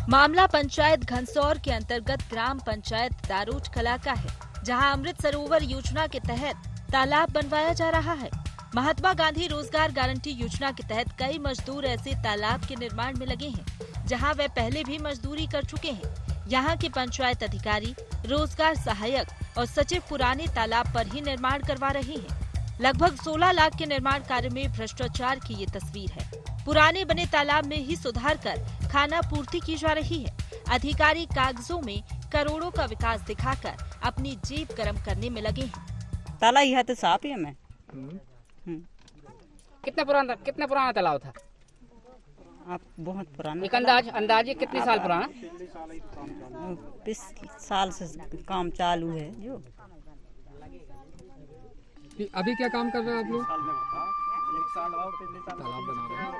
मामला पंचायत घनसौर के अंतर्गत ग्राम पंचायत दारोट कला का है, जहां अमृत सरोवर योजना के तहत तालाब बनवाया जा रहा है। महात्मा गांधी रोजगार गारंटी योजना के तहत कई मजदूर ऐसे तालाब के निर्माण में लगे हैं, जहां वे पहले भी मजदूरी कर चुके हैं। यहाँ के पंचायत अधिकारी, रोजगार सहायक और सचिव पुराने तालाब पर ही निर्माण करवा रहे हैं। लगभग 16 लाख के निर्माण कार्य में भ्रष्टाचार की ये तस्वीर है। पुराने बने तालाब में ही सुधार कर खाना पूर्ति की जा रही है। अधिकारी कागजों में करोड़ों का विकास दिखाकर अपनी जेब गर्म करने में लगे हैं। तालाब यह तो साफ है मैं। कितना पुराना तालाब था? आप बहुत पुराना। एक अंदाजे कितने साल पुराना? 20 साल से काम चालू है। जो अभी क्या काम कर रहे हैं आप लोग?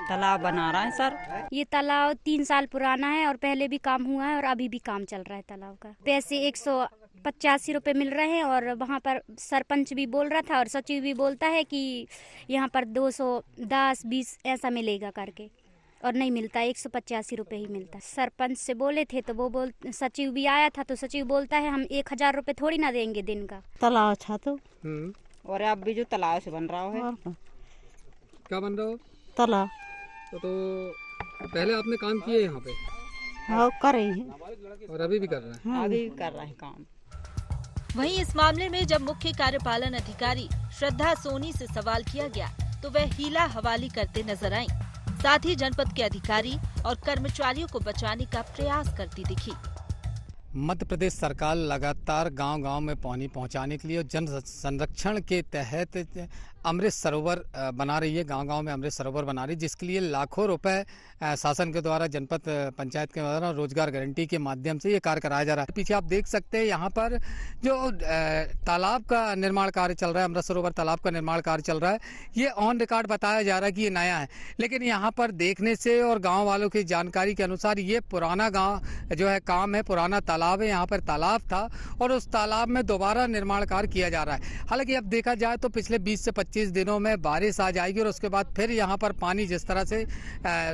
तालाब बना रहा है सर। ये तालाब 3 साल पुराना है और पहले भी काम हुआ है और अभी भी काम चल रहा है तालाब का। पैसे 185 रुपए मिल रहे हैं और वहाँ पर सरपंच भी बोल रहा था और सचिव भी बोलता है कि यहाँ पर 210-20 ऐसा मिलेगा करके, और नहीं मिलता, 185 रुपए ही मिलता। सरपंच से बोले थे तो वो सचिव भी आया था तो सचिव बोलता है हम 1000 रुपए थोड़ी ना देंगे दिन का। तालाब अच्छा तो और अब भी जो तालाब से बन रहा है। क्या बन रहा हो? तालाब तो पहले आपने काम किए यहाँ पे? हाँ, कर रहे हैं और अभी भी कर रहे हैं? अभी भी कर रहे हैं काम। वहीं इस मामले में जब मुख्य कार्यपालन अधिकारी श्रद्धा सोनी से सवाल किया गया तो वह हीला हवाली करते नजर आईं। साथ ही जनपद के अधिकारी और कर्मचारियों को बचाने का प्रयास करती दिखी। मध्य प्रदेश सरकार लगातार गांव-गांव में पानी पहुंचाने के लिए और जन संरक्षण के तहत अमृत सरोवर बना रही है। गांव-गांव में अमृत सरोवर बना रही है, जिसके लिए लाखों रुपए शासन के द्वारा जनपद पंचायत के द्वारा रोजगार गारंटी के माध्यम से ये कार्य कराया जा रहा है। पीछे आप देख सकते हैं यहाँ पर जो तालाब का निर्माण कार्य चल रहा है, अमृत सरोवर तालाब का निर्माण कार्य चल रहा है। ये ऑन रिकॉर्ड बताया जा रहा है कि ये नया है, लेकिन यहाँ पर देखने से और गाँव वालों की जानकारी के अनुसार ये पुराना गाँव जो है काम है, पुराना तालाब है। यहाँ पर तालाब था और उस तालाब में दोबारा निर्माण कार्य किया जा रहा है। हालांकि अब देखा जाए तो पिछले 20 से 25 दिनों में बारिश आ जाएगी और उसके बाद फिर यहाँ पर पानी जिस तरह से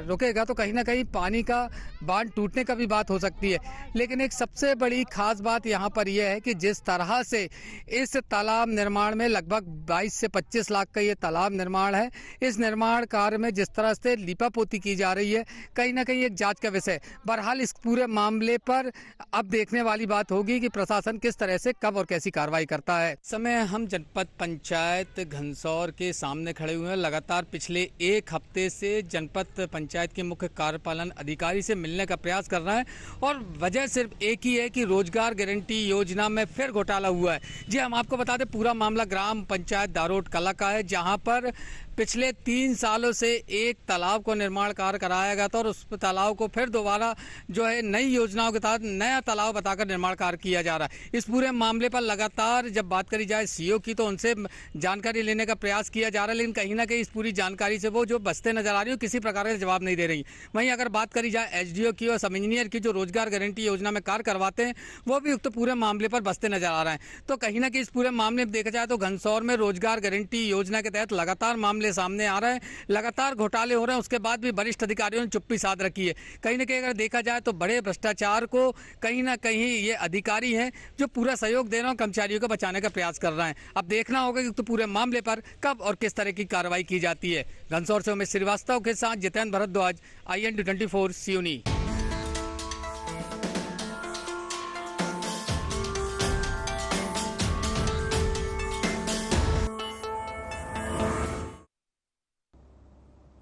रुकेगा तो कहीं ना कहीं पानी का बांध टूटने का भी बात हो सकती है। लेकिन एक सबसे बड़ी खास बात यहाँ पर यह है कि जिस तरह से इस तालाब निर्माण में लगभग 22 से 25 लाख का ये तालाब निर्माण है, इस निर्माण कार्य में जिस तरह से लीपापोती की जा रही है, कहीं ना कहीं एक जांच का विषय। बहरहाल इस पूरे मामले पर अब देखने वाली बात होगी कि प्रशासन किस तरह से कब और कैसी कार्रवाई करता है। समय हम जनपद पंचायत घनसौर के सामने खड़े हुए हैं। लगातार पिछले एक हफ्ते से जनपद पंचायत के मुख्य कार्यपालन अधिकारी से मिलने का प्रयास कर रहे हैं और वजह सिर्फ एक ही है कि रोजगार गारंटी योजना में फिर घोटाला हुआ है। जी हम आपको बता दें, पूरा मामला ग्राम पंचायत दारोट कला का है, जहां पर पिछले 3 सालों से एक तालाब को निर्माण कार्य कराया गया था और उस तालाब को फिर दोबारा जो है नई योजनाओं के तहत नया तालाब बताकर निर्माण कार्य किया जा रहा है। इस पूरे मामले पर लगातार जब बात करी जाए सीओ की तो उनसे जानकारी लेने का प्रयास किया जा रहा है, लेकिन कहीं ना कहीं इस पूरी जानकारी से वो जो बचते नजर आ रही है, किसी प्रकार का जवाब नहीं दे रही। वहीं अगर बात करी जाए एसडीओ की और सब इंजीनियर की जो रोजगार गारंटी योजना में कार्य करवाते हैं, वो भी तो पूरे मामले पर बचते नजर आ रहे हैं। तो कहीं ना कहीं इस पूरे मामले में देखा जाए तो घनसौर में रोजगार गारंटी योजना के तहत लगातार मामले सामने आ रहे हैं, लगातार घोटाले हो रहे हैं। उसके बाद भी वरिष्ठ अधिकारियों ने चुप्पी साध रखी है। कहीं ना कहीं अगर देखा जाए तो बड़े भ्रष्टाचार को कहीं ना कहीं ये अधिकारी हैं जो पूरा सहयोग दे रहे हैं, कर्मचारियों को बचाने का प्रयास कर रहे हैं। अब देखना होगा कि तो पूरे मामले पर कब और किस तरह की कार्रवाई की जाती है। घनसौर से उमेश श्रीवास्तव के साथ जितेंद्र भरद्वाज, IND24 सिवनी।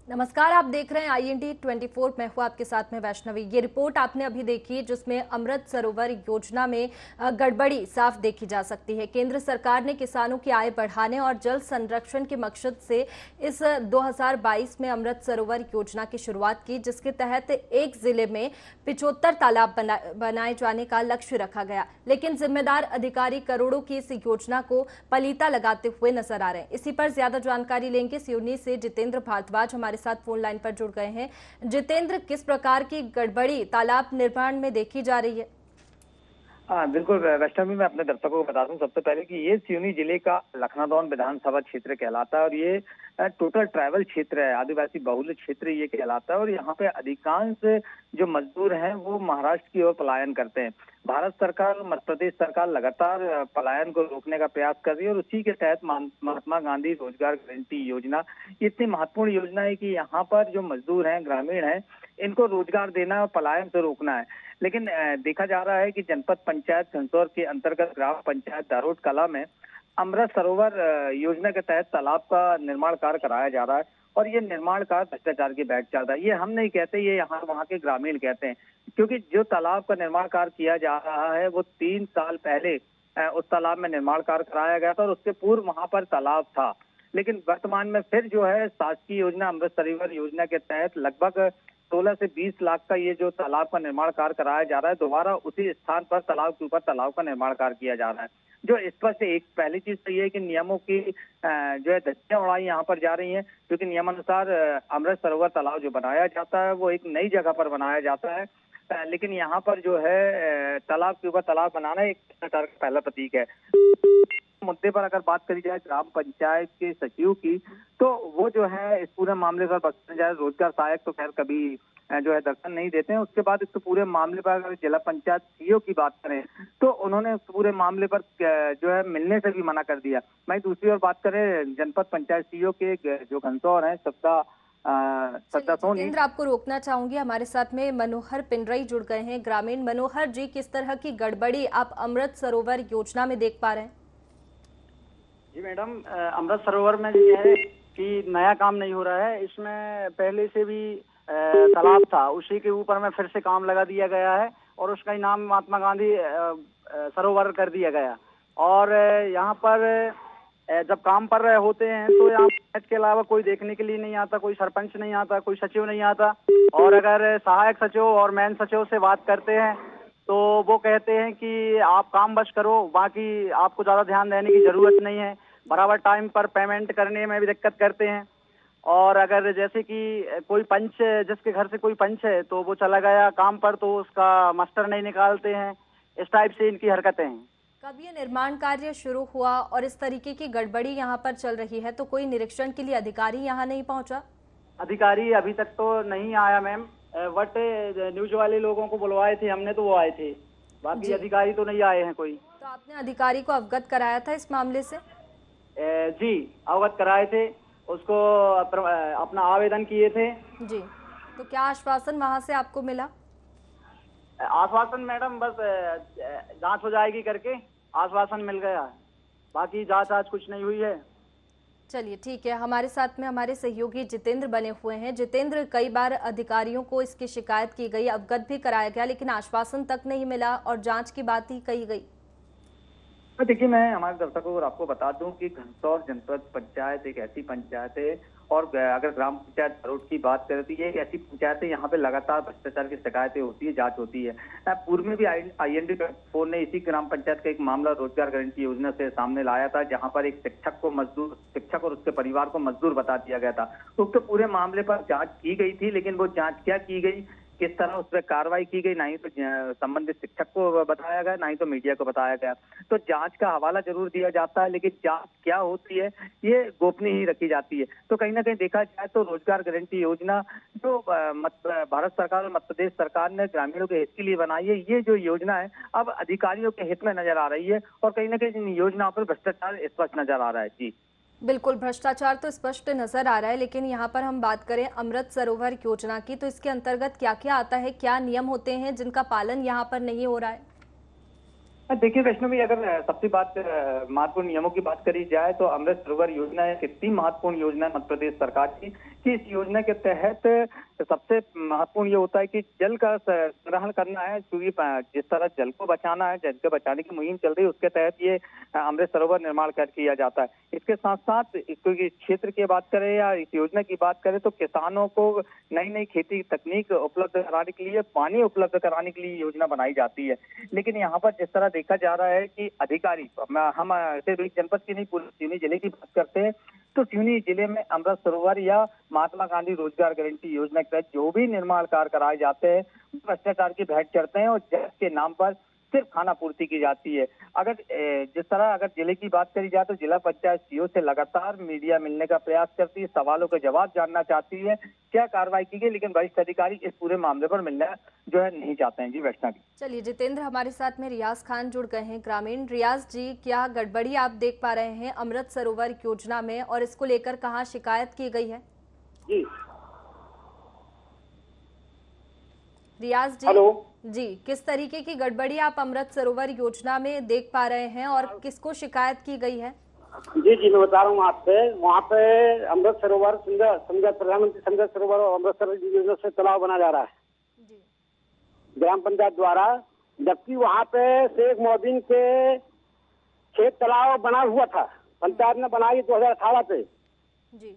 नमस्कार, आप देख रहे हैं IND24। मैं हूं आपके साथ में वैष्णवी। ये रिपोर्ट आपने अभी देखी जिसमें अमृत सरोवर योजना में गड़बड़ी साफ देखी जा सकती है। केंद्र सरकार ने किसानों की आय बढ़ाने और जल संरक्षण के मकसद से इस 2022 में अमृत सरोवर योजना की शुरुआत की, जिसके तहत एक जिले में 75 तालाब बनाए जाने का लक्ष्य रखा गया। लेकिन जिम्मेदार अधिकारी करोड़ों की इस योजना को पलीता लगाते हुए नजर आ रहे हैं। इसी पर ज्यादा जानकारी लेंगे सिवनी से जितेंद्र भारद्वाज हमारे साथ फोन लाइन पर जुड़ गए हैं। जितेंद्र, किस प्रकार की गड़बड़ी तालाब निर्माण में देखी जा रही है? हाँ बिल्कुल वैष्णवी, मैं अपने दर्शकों को बता दूं सबसे पहले कि ये सिवनी जिले का लखनादौन विधानसभा क्षेत्र कहलाता है और ये टोटल ट्राइबल क्षेत्र है, आदिवासी बहुल क्षेत्र ये कहलाता है। और यहाँ पे अधिकांश जो मजदूर हैं वो महाराष्ट्र की ओर पलायन करते हैं। भारत सरकार, मध्य प्रदेश सरकार लगातार पलायन को रोकने का प्रयास कर रही है और उसी के तहत महात्मा गांधी रोजगार गारंटी योजना इतनी महत्वपूर्ण योजना है कि यहाँ पर जो मजदूर हैं, ग्रामीण हैं, इनको रोजगार देना और पलायन से रोकना है। लेकिन देखा जा रहा है कि जनपद पंचायत घनसौर के अंतर्गत ग्राम पंचायत दारोट कला में अमृत सरोवर योजना के तहत तालाब का निर्माण कार्य कराया जा रहा है और ये निर्माण कार्य भ्रष्टाचार की बैठ चल रहा है। ये हम नहीं कहते, ये यहाँ वहाँ के ग्रामीण कहते हैं, क्योंकि जो तालाब का निर्माण कार्य किया जा रहा है वो 3 साल पहले उस तालाब में निर्माण कार्य कराया गया था और उसके पूर्व वहां पर तालाब था। लेकिन वर्तमान में फिर जो है शासकीय योजना अमृत सरोवर योजना के तहत लगभग 16 से 20 लाख का ये जो तालाब का निर्माण कार्य कराया जा रहा है, दोबारा उसी स्थान पर तालाब के ऊपर तालाब का निर्माण कार्य किया जा रहा है। जो स्पष्ट एक पहली चीज तो ये है कि नियमों की जो है धज्जियां उड़ाई यहाँ पर जा रही हैं, क्योंकि नियमानुसार अमृत सरोवर तालाब जो बनाया जाता है वो एक नई जगह पर बनाया जाता है, लेकिन यहाँ पर जो है तालाब के ऊपर तालाब बनाना एक भ्रष्टाचार का पहला प्रतीक है। मुद्दे पर अगर बात करी जाए ग्राम पंचायत के सचिव की, तो वो जो है इस पूरे मामले पर बख्शने जाए, रोजगार सहायक तो खैर कभी जो है दर्शन नहीं देते हैं। उसके बाद इस पूरे मामले पर अगर जिला पंचायत सीईओ की बात करें तो उन्होंने इस पूरे मामले पर जो है मिलने से भी मना कर दिया। वहीं दूसरी ओर बात करें जनपद पंचायत सीईओ के जो घनसौर हैं सत्ता सोनी। जितेंद्र, आपको रोकना चाहूंगी, हमारे साथ में मनोहर पिंडरई जुड़ गए हैं, ग्रामीण। मनोहर जी, किस तरह की गड़बड़ी आप अमृत सरोवर योजना में देख पा रहे हैं? जी मैडम, अमृत सरोवर में ये है कि नया काम नहीं हो रहा है, इसमें पहले से भी तालाब था, उसी के ऊपर में फिर से काम लगा दिया गया है और उसका ही नाम महात्मा गांधी सरोवर कर दिया गया। और यहाँ पर जब काम पर होते हैं तो यहाँ के अलावा कोई देखने के लिए नहीं आता, कोई सरपंच नहीं आता, कोई सचिव नहीं आता। और अगर सहायक सचिव और मेन सचिव से बात करते हैं तो वो कहते हैं कि आप काम बस करो, बाकी आपको ज्यादा ध्यान देने की जरूरत नहीं है। बराबर टाइम पर पेमेंट करने में भी दिक्कत करते हैं। और अगर जैसे कि कोई पंच, जिसके घर से कोई पंच है तो वो चला गया काम पर तो उसका मास्टर नहीं निकालते हैं। इस टाइप से इनकी हरकतें हैं। कब ये निर्माण कार्य शुरू हुआ और इस तरीके की गड़बड़ी यहाँ पर चल रही है तो कोई निरीक्षण के लिए अधिकारी यहाँ नहीं पहुँचा? अधिकारी अभी तक तो नहीं आया मैम, बट न्यूज वाले लोगों को बुलवाए थे हमने तो वो आए थे, बाकी अधिकारी तो नहीं आए हैं कोई। तो आपने अधिकारी को अवगत कराया था इस मामले से? जी, अवगत कराए थे, उसको अपना आवेदन किए थे। जी, तो क्या आश्वासन वहां से आपको मिला? आश्वासन मैडम बस जांच हो जाएगी करके आश्वासन मिल गया, बाकी जांच आज कुछ नहीं हुई है। चलिए ठीक है, हमारे साथ में हमारे सहयोगी जितेंद्र बने हुए हैं। जितेंद्र, कई बार अधिकारियों को इसकी शिकायत की गई, अवगत भी कराया गया, लेकिन आश्वासन तक नहीं मिला और जांच की बात ही कही गई। देखिए, मैं हमारे दर्शकों को आपको बता दूं कि घनसौर जनपद पंचायत एक ऐसी पंचायत है और अगर ग्राम पंचायत दारोट की बात करें तो ये एक ऐसी पंचायत है, यहाँ पे लगातार भ्रष्टाचार की शिकायतें होती है, जांच होती है। पूर्व में भी IND-24 ने इसी ग्राम पंचायत का एक मामला रोजगार गारंटी योजना से सामने लाया था, जहाँ पर एक शिक्षक और उसके परिवार को मजदूर बता दिया गया था। उसके पूरे मामले पर जाँच की गई थी, लेकिन वो जाँच क्या की गई, किस तरह उस पर कार्रवाई की गई, ना ही तो संबंधित शिक्षक को बताया गया, ना ही तो मीडिया को बताया गया। तो जांच का हवाला जरूर दिया जाता है, लेकिन जांच क्या होती है ये गोपनीय ही रखी जाती है। तो कहीं ना कहीं देखा जाए तो रोजगार गारंटी योजना जो भारत सरकार और मध्य प्रदेश सरकार ने ग्रामीणों के हित के लिए बनाई है, ये जो योजना है अब अधिकारियों के हित में नजर आ रही है और कहीं ना कहीं इन योजनाओं पर भ्रष्टाचार स्पष्ट नजर आ रहा है। जी बिल्कुल, भ्रष्टाचार तो स्पष्ट नजर आ रहा है, लेकिन यहाँ पर हम बात करें अमृत सरोवर योजना की तो इसके अंतर्गत क्या क्या आता है, क्या नियम होते हैं जिनका पालन यहाँ पर नहीं हो रहा है? देखिए वैष्णवी, अगर सबसे बात महत्वपूर्ण नियमों की बात करी जाए तो अमृत सरोवर योजना एक इतनी महत्वपूर्ण योजना है मध्य प्रदेश सरकार की कि इस योजना के तहत सबसे महत्वपूर्ण ये होता है कि जल का संग्रहण करना है, क्योंकि जिस तरह जल को बचाना है, जल को बचाने की मुहिम चल रही है, उसके तहत ये अमृत सरोवर निर्माण कर किया जाता है। इसके साथ साथ क्योंकि क्षेत्र की बात करें या इस योजना की बात करें तो किसानों को नई नई खेती तकनीक उपलब्ध कराने के लिए, पानी उपलब्ध कराने के लिए योजना बनाई जाती है। लेकिन यहाँ पर जिस तरह देखा जा रहा है कि अधिकारी, हम सिर्फ एक जनपद की नहीं पूरे सिवनी जिले की बात करते हैं तो सिवनी जिले में अमृत सरोवर या महात्मा गांधी रोजगार गारंटी योजना के तहत जो भी निर्माण कार्य कराए जाते हैं भ्रष्टाचार की भेंट चढ़ते हैं और जांच के नाम पर सिर्फ खाना पूर्ति की जाती है। अगर जिस तरह अगर जिले की बात करी जाए तो जिला पंचायत सीओ से लगातार मीडिया मिलने का प्रयास करती है, सवालों के जवाब जानना चाहती है, क्या कार्रवाई की गई, लेकिन वरिष्ठ अधिकारी इस पूरे मामले पर मिलना जो है नहीं चाहते हैं। जी वैष्णवी। चलिए जितेंद्र, हमारे साथ में रियाज खान जुड़ गए हैं ग्रामीण। रियाज जी, क्या गड़बड़ी आप देख पा रहे हैं अमृत सरोवर योजना में और इसको लेकर कहाँ शिकायत की गई है? जी रियाज जी। हेलो जी, किस तरीके की गड़बड़ी आप अमृत सरोवर योजना में देख पा रहे हैं और किसको शिकायत की गई है? जी मैं बता रहा हूँ आपसे। वहाँ पे अमृत सरोवर समझा प्रधानमंत्री समझा सरोवर और अमृत सरोवर योजना से तालाब बना जा रहा है ग्राम पंचायत द्वारा, जबकि वहाँ पे शेख मोहद्दीन के खेत तालाब बना हुआ था, पंचायत ने बनाई 2018 पे। जी।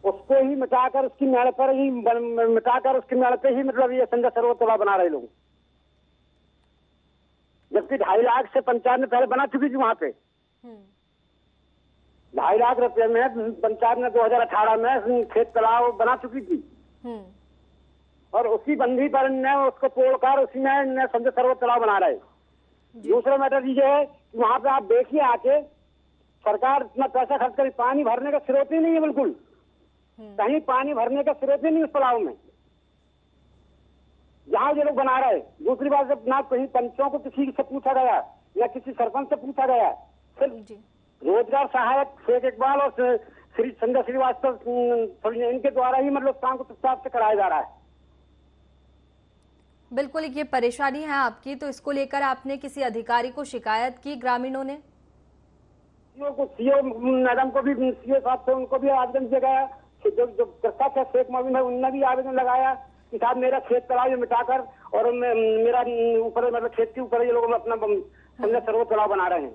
उसको ही मिटाकर उसकी मेड़ पर ही मिटाकर उसकी मेड़ पे ही मतलब ये संजय सरोवर तालाब बना रहे लोग, जबकि 2.5 लाख से पंचायत ने पहले बना चुकी थी वहाँ पे। 2.5 लाख रुपए में पंचायत ने 2018 में खेत तालाब बना चुकी थी और उसी बंदी पर ने उसको तोड़कर उसी में संजय सरोवर तालाब बना रहे। दूसरा मैटर ये है कि वहाँ पे आप देखिए आके, सरकार इतना पैसा खर्च करी, पानी भरने का स्रोत ही नहीं है, बिल्कुल कहीं पानी भरने का स्रोत ही नहीं उस तालाब में जहाँ ये लोग बना रहे। दूसरी बात, जब ना कहीं पंचों को किसी से पूछा गया या किसी सरपंच से पूछा गया, सिर्फ रोजगार सहायक शेख इकबाल और श्री संजय श्रीवास्तव इनके द्वारा ही मतलब काम को चुपचाप से कराया जा रहा है। बिल्कुल, ये परेशानी है आपकी, तो इसको लेकर आपने किसी अधिकारी को शिकायत की ग्रामीणों ने? सीओ मैडम को भी, सीओ साहब से उनको भी आवेदन दिया गया, जो कर्ता थे शेख मोहम्मद है उनने भी आवेदन लगाया कि साहब मेरा खेत तालाब मिटाकर और मेरा ऊपर मतलब खेत के ऊपर ये लोग अपना संजय सरोवर तालाब बना रहे हैं।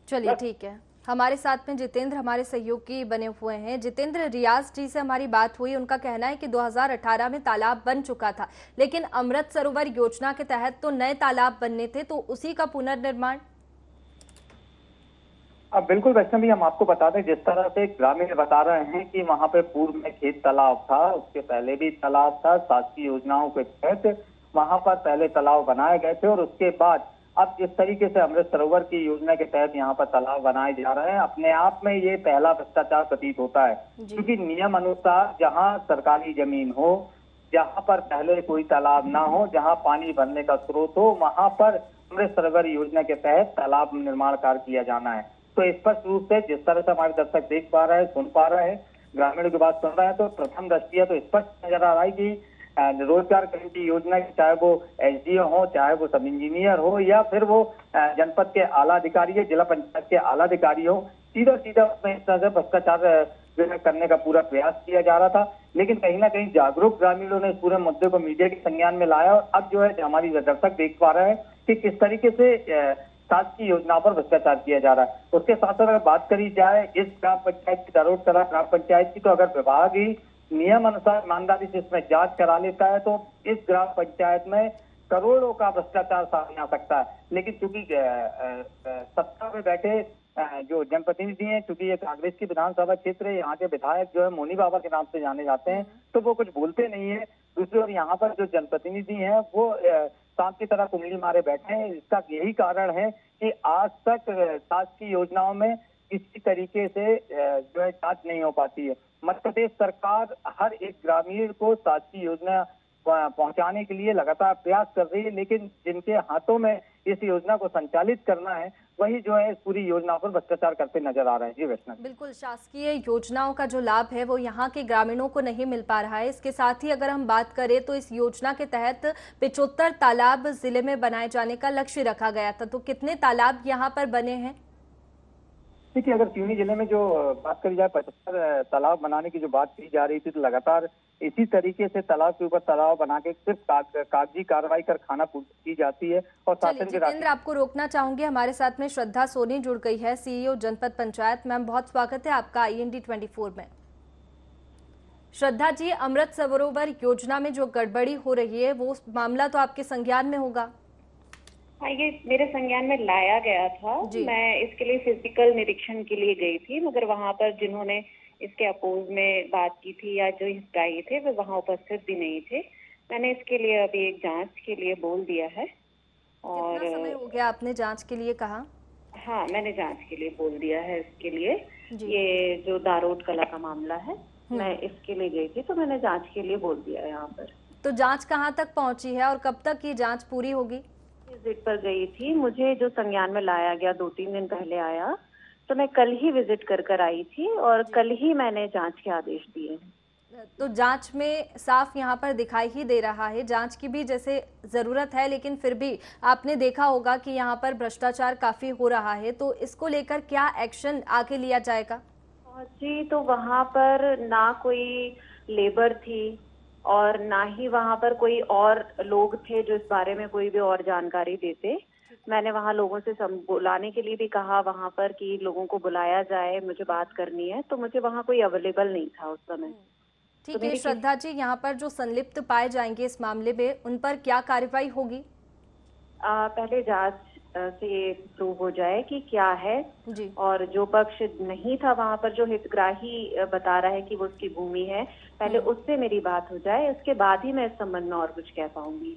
चलिए ठीक है, हमारे साथ में जितेंद्र हमारे सहयोगी बने हुए हैं। जितेंद्र, रियाज जी से हमारी बात हुई, उनका कहना है कि 2018 में तालाब बन चुका था, लेकिन अमृत सरोवर योजना के तहत तो नए तालाब बनने थे, तो उसी का पुनर्निर्माण। अब बिल्कुल वैष्णवी, हम आपको बता दें जिस तरह से ग्रामीण बता रहे हैं कि वहां पे पूर्व में खेत तालाब था, उसके पहले भी तालाब था, शासकीय योजनाओं के तहत वहां पर पहले तालाब बनाए गए थे और उसके बाद अब जिस तरीके से अमृत सरोवर की योजना के तहत यहाँ पर तालाब बनाए जा रहे हैं, अपने आप में ये पहला भ्रष्टाचार प्रतीत होता है। क्योंकि नियम अनुसार जहाँ सरकारी जमीन हो, जहाँ पर पहले कोई तालाब ना हो, जहाँ पानी भरने का स्रोत हो, वहां पर अमृत सरोवर योजना के तहत तालाब निर्माण कार्य किया जाना है। तो स्पष्ट रूप से जिस तरह से हमारे दर्शक देख पा रहे हैं, सुन पा रहे हैं, ग्रामीणों की बात सुन रहे हैं, तो प्रथम दृष्टिया तो स्पष्ट नजर आ रहा है कि रोजगार गारंटी योजना की, चाहे वो एसडीओ हो, चाहे वो सब इंजीनियर हो या फिर वो जनपद के आला अधिकारी है, जिला पंचायत के आला अधिकारी हो, सीधा उसमें इस तरह से भ्रष्टाचार करने का पूरा प्रयास किया जा रहा था। लेकिन कहीं ना कहीं जागरूक ग्रामीणों ने इस पूरे मुद्दे को मीडिया के संज्ञान में लाया और अब जो है हमारी दर्शक देख पा रहे हैं कि किस तरीके से शासकीय योजनाओं पर भ्रष्टाचार किया जा रहा है। उसके साथ साथ अगर बात करी जाए इस ग्राम पंचायत की, दारोट कला ग्राम पंचायत की, तो अगर विभाग ही नियम अनुसार ईमानदारी से इसमें जांच करा लेता है तो इस ग्राम पंचायत में करोड़ों का भ्रष्टाचार सामने आ सकता है। लेकिन चूंकि सत्ता में बैठे जो जनप्रतिनिधि हैं, चूंकि ये कांग्रेस की विधानसभा क्षेत्र है, यहाँ के विधायक जो है मोनी बाबा के नाम से जाने जाते हैं, तो वो कुछ बोलते नहीं है। दूसरी ओर यहाँ पर जो जनप्रतिनिधि हैं वो सांप की तरह कुंडली मारे बैठे हैं। इसका यही कारण है कि आज तक शासकीय योजनाओं में किसी तरीके से जो है जांच नहीं हो पाती है। मध्य प्रदेश सरकार हर एक ग्रामीण को शासकीय योजना पहुंचाने के लिए लगातार प्रयास कर रही है, लेकिन जिनके हाथों में इस योजना को संचालित करना है वही जो है इस पूरी योजना पर भ्रष्टाचार करते नजर आ रहे हैं। जी वैष्णव, बिल्कुल, शासकीय योजनाओं का जो लाभ है वो यहाँ के ग्रामीणों को नहीं मिल पा रहा है। इसके साथ ही अगर हम बात करें तो इस योजना के तहत 75 तालाब जिले में बनाए जाने का लक्ष्य रखा गया था, तो कितने तालाब यहाँ पर बने हैं? देखिए, अगर सिवनी जिले में जो बात करी जाए 75 तालाब बनाने की जो बात की जा रही थी, तो लगातार इसी तरीके से तालाब के ऊपर तालाब बना के सिर्फ कागजी कार्रवाई कर खाना पूर्ति की जाती है। और जितेंद्र, आपको रोकना चाहूंगी, हमारे साथ में श्रद्धा सोनी जुड़ गई है, सीईओ जनपद पंचायत। मैम, बहुत स्वागत है आपका IND 24 में। श्रद्धा जी, अमृत सरोवर योजना में जो गड़बड़ी हो रही है वो मामला तो आपके संज्ञान में होगा? हाँ, ये मेरे संज्ञान में लाया गया था। मैं इसके लिए फिजिकल निरीक्षण के लिए गई थी, मगर वहाँ पर जिन्होंने इसके अपोज में बात की थी या जो हितग्राही थे वे वहाँ उपस्थित भी नहीं थे। मैंने इसके लिए अभी एक जांच के लिए बोल दिया है और कितना समय हो गया आपने जांच के लिए कहा? हाँ, मैंने जांच के लिए बोल दिया है इसके लिए। ये जो दारोट कला का मामला है, मैं इसके लिए गई थी, तो मैंने जांच के लिए बोल दिया है यहाँ पर। तो जांच कहाँ तक पहुंची है और कब तक ये जांच पूरी होगी? विजिट पर गई थी, मुझे जो संज्ञान में लाया गया 2-3 दिन पहले आया, तो मैं कल ही विजिट कर आई थी और कल ही मैंने जांच के आदेश दिए। तो जांच में साफ यहाँ पर दिखाई ही दे रहा है, जांच की भी जैसे जरूरत है, लेकिन फिर भी आपने देखा होगा कि यहाँ पर भ्रष्टाचार काफी हो रहा है, तो इसको लेकर क्या एक्शन आगे लिया जाएगा? जी, तो वहाँ पर ना कोई लेबर थी और ना ही वहाँ पर कोई और लोग थे जो इस बारे में कोई भी और जानकारी देते। मैंने वहाँ लोगों से बुलाने के लिए भी कहा वहाँ पर कि लोगों को बुलाया जाए, मुझे बात करनी है, तो मुझे वहाँ कोई अवेलेबल नहीं था उस समय। ठीक है श्रद्धा जी, यहाँ पर जो संलिप्त पाए जाएंगे इस मामले में, उन पर क्या कार्रवाई होगी? पहले जांच से ये प्रूव हो जाए कि क्या है जी। और जो पक्ष नहीं था वहाँ पर, जो हितग्राही बता रहा है कि वो उसकी भूमि है, पहले उससे मेरी बात हो जाए, उसके बाद ही मैं इस संबंध में और कुछ कह पाऊंगी।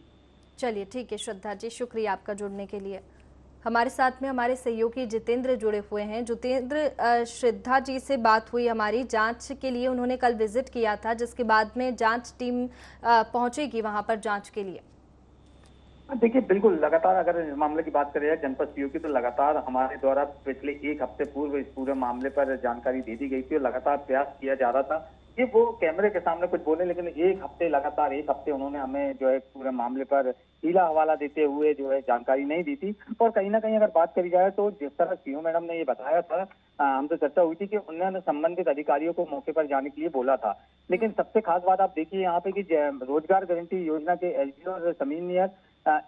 चलिए ठीक है श्रद्धा जी, शुक्रिया आपका जुड़ने के लिए। हमारे साथ में हमारे सहयोगी जितेंद्र जुड़े हुए हैं। जितेंद्र, श्रद्धा जी से बात हुई हमारी, जांच के लिए उन्होंने कल विजिट किया था, जिसके बाद में जांच टीम पहुंचेगी वहां पर जांच के लिए। देखिए, बिल्कुल लगातार अगर इस मामले की बात करें जनपद सीओ की, तो लगातार हमारे द्वारा पिछले 1 हफ्ते पूर्व इस पूरे मामले पर जानकारी दे दी गई थी और लगातार प्रयास किया जा रहा था कि वो कैमरे के सामने कुछ बोले, लेकिन 1 हफ्ते उन्होंने हमें जो है पूरे मामले पर हीला हवाला देते हुए जो है जानकारी नहीं दी थी। और कहीं ना कहीं अगर बात करी जाए तो जिस तरह सीओ मैडम ने ये बताया था, हमसे चर्चा हुई थी कि उन्होंने संबंधित अधिकारियों को मौके पर जाने के लिए बोला था, लेकिन सबसे खास बात आप देखिए यहाँ पे कि रोजगार गारंटी योजना के एसडीओ और समीनियर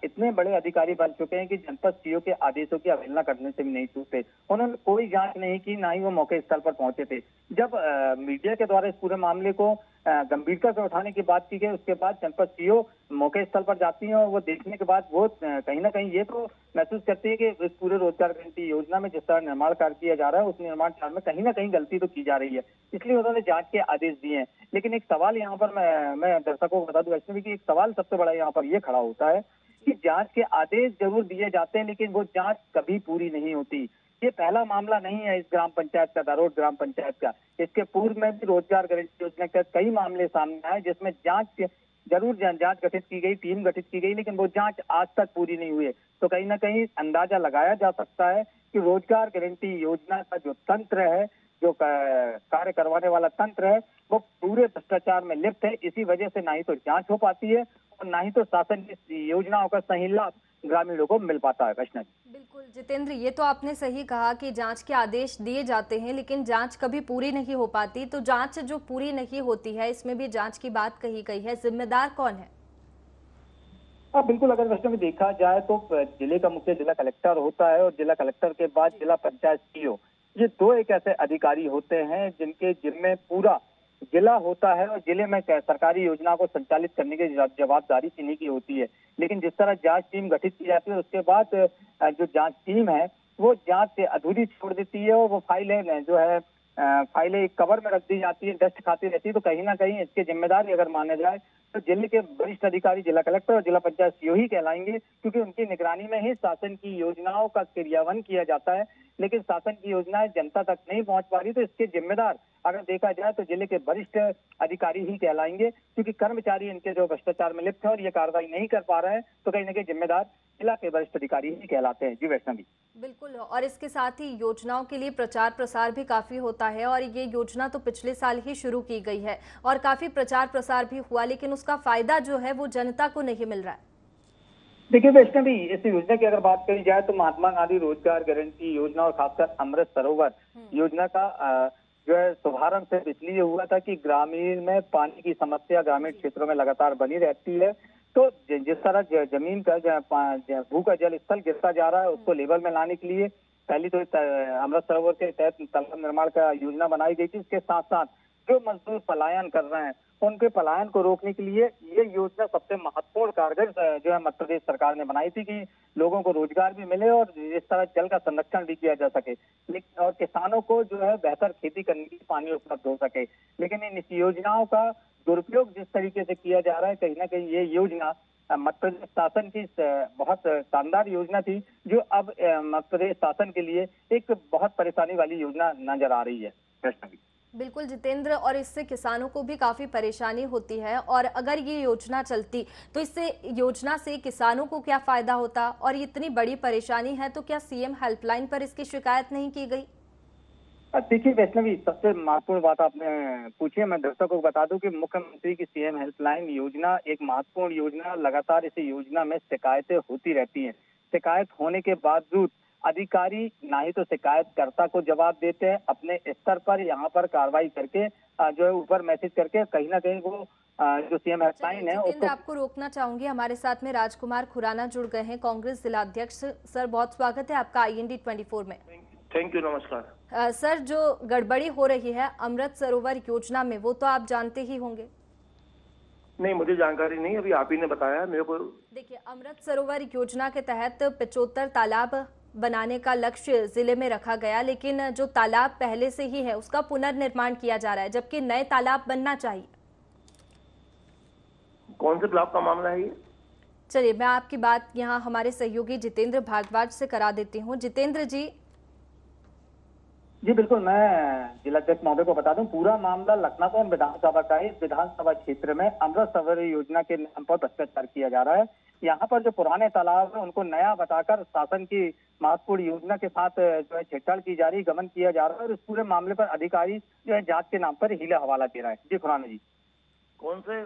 इतने बड़े अधिकारी बन चुके हैं कि जनपद सीओ के आदेशों की अवहेलना करने से भी नहीं चूकते। उन्होंने कोई जांच नहीं की, ना ही वो मौके स्थल पर पहुंचे थे। जब मीडिया के द्वारा इस पूरे मामले को गंभीरता से उठाने की बात की गई, उसके बाद जनपद सीओ मौके स्थल पर जाती है और वो देखने के बाद वो कहीं ना कहीं ये तो महसूस करती है कि इस पूरे रोजगार गारंटी योजना में जिस तरह निर्माण कार्य किया जा रहा है, उस निर्माण कार्य में कहीं ना कहीं गलती तो की जा रही है, इसलिए उन्होंने जांच के आदेश दिए हैं। लेकिन एक सवाल यहाँ पर मैं दर्शकों को बता दूं वैष्णवी की, एक सवाल सबसे बड़ा यहाँ पर ये खड़ा होता है कि जांच के आदेश जरूर दिए जाते हैं, लेकिन वो जांच कभी पूरी नहीं होती। ये पहला मामला नहीं है इस ग्राम पंचायत का, दारोट ग्राम पंचायत का। इसके पूर्व में भी रोजगार गारंटी योजना के कई मामले सामने आए जिसमें जांच गठित की गई, टीम गठित की गई, लेकिन वो जांच आज तक पूरी नहीं हुई है। तो कहीं ना कहीं अंदाजा लगाया जा सकता है कि रोजगार गारंटी योजना का जो तंत्र है, जो कार्य करवाने वाला तंत्र है, वो पूरे भ्रष्टाचार में लिप्त है। इसी वजह से ना ही तो जांच हो पाती है और ना ही तो शासन की योजनाओं का सही लाभ ग्रामीणों को मिल पाता है। वैष्णवी, बिल्कुल जितेंद्र, ये तो आपने सही कहा कि जांच के आदेश दिए जाते हैं, लेकिन जांच कभी पूरी नहीं हो पाती। तो जांच जो पूरी नहीं होती है, इसमें भी जांच की बात कही गई है, जिम्मेदार कौन है? बिल्कुल, अगर वैष्णवी देखा जाए तो जिले का मुख्य जिला कलेक्टर होता है और जिला कलेक्टर के बाद जिला पंचायत सीओ, ये 2 एक ऐसे अधिकारी होते हैं जिनके जिम्मे पूरा जिला होता है और जिले में सरकारी योजना को संचालित करने की जवाबदारी इन्हीं की होती है। लेकिन जिस तरह जांच टीम गठित की जाती है, उसके बाद जो जांच टीम है वो जांच से अधूरी छोड़ देती है और वो फाइलें जो है फाइलें कवर में रख दी जाती है, डस्ट खाती रहती है। तो कहीं ना कहीं इसके जिम्मेदार अगर माने जाए तो जिले के वरिष्ठ अधिकारी जिला कलेक्टर और जिला पंचायत सीओ ही कहलाएंगे, क्योंकि उनकी निगरानी में ही शासन की योजनाओं का क्रियान्वयन किया जाता है। लेकिन शासन की योजनाएं जनता तक नहीं पहुंच पा रही, तो इसके जिम्मेदार अगर देखा जाए तो जिले के वरिष्ठ अधिकारी ही कहलाएंगे, क्योंकि कर्मचारी इनके जो भ्रष्टाचार में लिप्त है और ये कार्रवाई नहीं कर पा रहे हैं, तो कहीं ना कहीं जिम्मेदार जिला के वरिष्ठ अधिकारी ही कहलाते हैं। जी वैष्णवी, बिल्कुल, और इसके साथ ही योजनाओं के लिए प्रचार प्रसार भी काफी होता है और ये योजना तो पिछले साल ही शुरू की गई है और काफी प्रचार प्रसार भी हुआ, लेकिन उसका फायदा जो है वो जनता को नहीं मिल रहा है। देखिए वैष्णवी, इस योजना की अगर बात करी जाए तो महात्मा गांधी रोजगार गारंटी योजना और खासकर अमृत सरोवर योजना का जो है शुभारंभ से इसलिए हुआ था कि ग्रामीण में पानी की समस्या ग्रामीण क्षेत्रों में लगातार बनी रहती है। तो जिस तरह जमीन का भू का जल स्तर गिरता जा रहा है, उसको लेवल में लाने के लिए पहली तो अमृत सरोवर के तहत तालाब निर्माण का योजना बनाई गई थी। इसके साथ साथ जो मजदूर पलायन कर रहे हैं उनके पलायन को रोकने के लिए ये योजना सबसे महत्वपूर्ण कारगर जो है मध्य प्रदेश सरकार ने बनाई थी कि लोगों को रोजगार भी मिले और इस तरह जल का संरक्षण भी किया जा सके और किसानों को जो है बेहतर खेती करने की पानी उपलब्ध हो सके। लेकिन इन योजनाओं का दुरुपयोग जिस तरीके से किया जा रहा है, कहीं ना कहीं ये योजना मध्य प्रदेश शासन की बहुत शानदार योजना थी, जो अब मध्य प्रदेश शासन के लिए एक बहुत परेशानी वाली योजना नजर आ रही है। वैष्णवी, बिल्कुल जितेंद्र, और इससे किसानों को भी काफी परेशानी होती है, और अगर ये योजना चलती तो इससे योजना से किसानों को क्या फायदा होता, और इतनी बड़ी परेशानी है तो क्या सीएम हेल्पलाइन पर इसकी शिकायत नहीं की गई? देखिए वैष्णवी, सबसे महत्वपूर्ण बात आपने पूछी है। मैं दर्शकों को बता दूं कि मुख्यमंत्री की सीएम हेल्पलाइन योजना एक महत्वपूर्ण योजना, लगातार इस योजना में शिकायतें होती रहती हैं। शिकायत होने के बावजूद अधिकारी ना ही तो शिकायतकर्ता को जवाब देते हैं, अपने स्तर पर यहाँ पर कार्रवाई करके जो है ऊपर मैसेज करके कहीं ना कहीं वो जो सीएम हेल्पलाइन है उसको। आपको रोकना चाहूंगी, हमारे साथ में राजकुमार खुराना जुड़ गए हैं, कांग्रेस जिला अध्यक्ष। सर, बहुत स्वागत है आपका IND 24 में। थैंक यू, नमस्कार। सर, जो गड़बड़ी हो रही है अमृत सरोवर योजना में, वो तो आप जानते ही होंगे। नहीं, मुझे जानकारी नहीं, अभी आप ही ने बताया मेरे को। देखिए, अमृत सरोवर योजना के तहत 75 तालाब बनाने का लक्ष्य जिले में रखा गया, लेकिन जो तालाब पहले से ही है उसका पुनर्निर्माण किया जा रहा है, जबकि नए तालाब बनना चाहिए। कौन से ब्लॉक का मामला है ये? चलिए, मैं आपकी बात यहाँ हमारे सहयोगी जितेंद्र भारद्वाज से करा देती हूँ। जितेंद्र जी। जी बिल्कुल, मैं जिलाध्यक्ष महोदय को बता दूं, पूरा मामला लखनादौन विधानसभा का है। इस विधानसभा क्षेत्र में अमृत सरोवर योजना के नाम पर भ्रष्टाचार किया जा रहा है। यहाँ पर जो पुराने तालाब है उनको नया बताकर शासन की महत्वपूर्ण योजना के साथ जो है छेड़छाड़ की जा रही, गमन किया जा रहा है, और इस पूरे मामले पर अधिकारी जो है जांच के नाम पर हीला हवाला दे रहा है। जी खुराना जी। कौन से?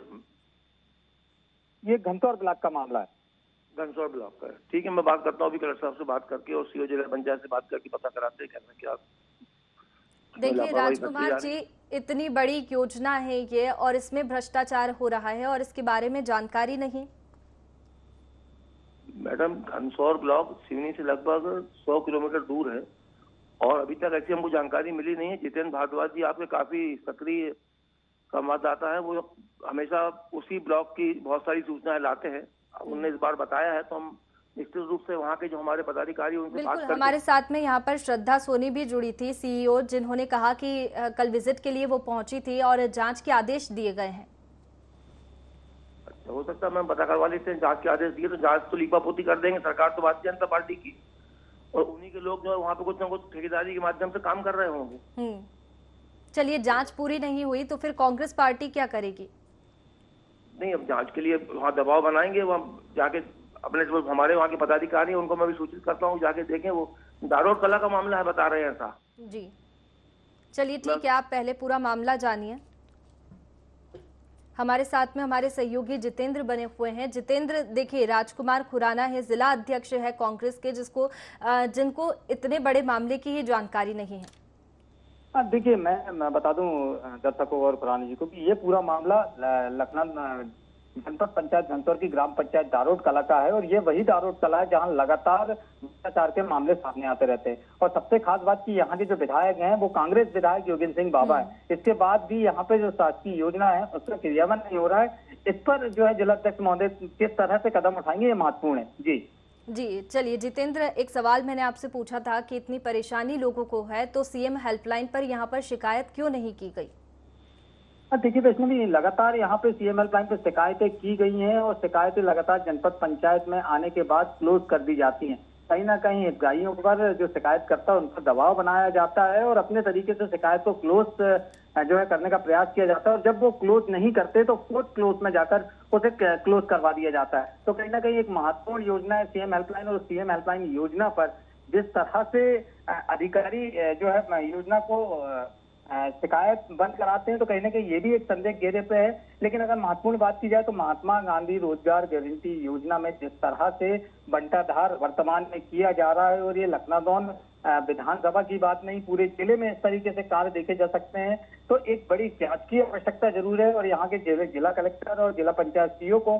ये घनसौर ब्लॉक का मामला है। घनसौर ब्लॉक का है, ठीक है। मैं बात करता हूँ अभी कलेक्टर साहब से बात करके और सीओ जिला पंचायत से बात करके पता कराते हैं क्या। देखिए राजकुमार जी, इतनी बड़ी योजना है ये और इसमें भ्रष्टाचार हो रहा है और इसके बारे में जानकारी नहीं। मैडम, घनसौर ब्लॉक सिवनी से लगभग 100 किलोमीटर दूर है और अभी तक ऐसी हमको जानकारी मिली नहीं है। जितेंद्र भारद्वाज जी आपके काफी सक्रिय संवाददाता है, वो हमेशा उसी ब्लॉक की बहुत सारी सूचनाएं लाते हैं। उन्होंने इस बार बताया है तो हम निश्चित रूप से वहाँ के जो हमारे पदाधिकारी उनसे बात करते। हमारे साथ में यहाँ पर श्रद्धा सोनी भी जुड़ी थी, CEO, जिन्होंने कहा कि कल विजिट के लिए वो पहुंची थी और जांच के आदेश दिए गए हैं। अच्छा, हो सकता है मैम पता करवा लेते हैं। जांच के आदेश दिए तो जांच तो लीपापोती कर देंगे। सरकार तो भारतीय जनता पार्टी की और उन्हीं के लोग जो है वहाँ पे कुछ न कुछ ठेकेदारी के माध्यम से काम कर रहे होंगे। चलिए, जांच पूरी नहीं हुई तो फिर कांग्रेस पार्टी क्या करेगी? नहीं, अब जांच के लिए वहाँ दबाव बनाएंगे, वहाँ जाके अपने जो हमारे वहाँ के पदाधिकारी उनको मैं भी सूचित करता हूँ, जाके देखें। वो दारोद कला का मामला है बता रहे हैं ऐसा। जी चलिए ठीक है, आप पहले पूरा मामला जानिए। हमारे साथ में हमारे सहयोगी जितेंद्र बने हुए हैं। जितेंद्र, देखिए राजकुमार खुराना है, जिला अध्यक्ष है कांग्रेस के, जिनको इतने बड़े मामले की ही जानकारी नहीं है। देखिए, मैं बता दूं दर्शकों और खुराना जी को कि ये पूरा मामला लखनऊ जनपद पंचायत घनसौर की ग्राम पंचायत दारोद कला का है और ये वही दारोद कला है जहां लगातार भ्रष्टाचार के मामले सामने आते रहते हैं। और सबसे खास बात की यहाँ के जो विधायक हैं वो कांग्रेस विधायक योगेंद्र सिंह बाबा है। इसके बाद भी यहाँ पे जो शासकीय योजना है उसका क्रियान्वयन नहीं हो रहा है। इस पर जो है जिलाध्यक्ष महोदय किस तरह से कदम उठाएंगे, ये महत्वपूर्ण है। जी चलिए जितेंद्र, एक सवाल मैंने आपसे पूछा था कि इतनी परेशानी लोगों को है तो सीएम हेल्पलाइन पर यहाँ पर शिकायत क्यों नहीं की गई? देखिए वैष्णवी, लगातार यहाँ पे सीएम हेल्पलाइन पे शिकायतें की गई हैं और शिकायतें लगातार जनपद पंचायत में आने के बाद क्लोज कर दी जाती हैं। कहीं ना कहीं हितग्राहियों पर जो शिकायत करता है उन पर दबाव बनाया जाता है और अपने तरीके से शिकायत को क्लोज जो है करने का प्रयास किया जाता है और जब वो क्लोज नहीं करते तो कोर्ट क्लोज में जाकर उसे क्लोज करवा दिया जाता है। तो कहीं ना कहीं एक महत्वपूर्ण योजना है सीएम हेल्पलाइन और सीएम हेल्पलाइन योजना पर जिस तरह से अधिकारी जो है योजना को शिकायत बंद कराते हैं तो कहीं ना कहीं ये भी एक संदेह घेरे पे है। लेकिन अगर महत्वपूर्ण बात की जाए तो महात्मा गांधी रोजगार गारंटी योजना में जिस तरह से बंटाधार वर्तमान में किया जा रहा है और ये लखनदौन विधानसभा की बात नहीं, पूरे जिले में इस तरीके से कार्य देखे जा सकते हैं, तो एक बड़ी जांच की आवश्यकता जरूर है और यहाँ के जिला कलेक्टर और जिला पंचायत सीओ को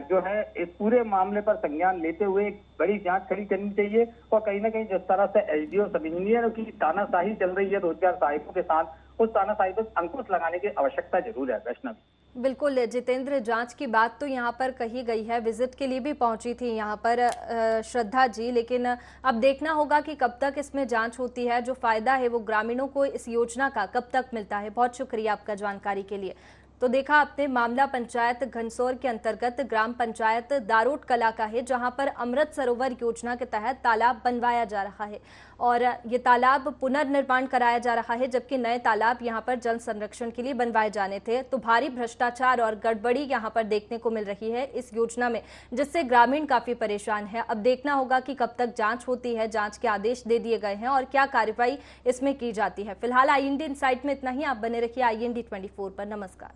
जो है इस पूरे मामले पर संज्ञान लेते हुए एक बड़ी जांच खड़ी करनी चाहिए। और कहीं ना कहीं जिस तरह से एसडीओ सब इंजीनियरों की तानाशाही चल रही है रोजगार सहायकों के साथ, उस तानाशाही पर अंकुश लगाने की आवश्यकता जरूर है। वैष्णवी, बिल्कुल जितेंद्र, जांच की बात तो यहाँ पर कही गई है, विजिट के लिए भी पहुंची थी यहाँ पर श्रद्धा जी, लेकिन अब देखना होगा कि कब तक इसमें जांच होती है। जो फायदा है वो ग्रामीणों को इस योजना का कब तक मिलता है। बहुत शुक्रिया आपका जानकारी के लिए। तो देखा आपने मामला पंचायत घनसौर के अंतर्गत ग्राम पंचायत दारोट कला का है, जहां पर अमृत सरोवर योजना के तहत तालाब बनवाया जा रहा है और ये तालाब पुनर्निर्माण कराया जा रहा है, जबकि नए तालाब यहां पर जल संरक्षण के लिए बनवाए जाने थे। तो भारी भ्रष्टाचार और गड़बड़ी यहां पर देखने को मिल रही है इस योजना में, जिससे ग्रामीण काफी परेशान है। अब देखना होगा कि कब तक जांच होती है, जांच के आदेश दे दिए गए हैं और क्या कार्रवाई इसमें की जाती है। फिलहाल IND इनसाइट में इतना ही। आप बने रखिए IND 24 पर। नमस्कार।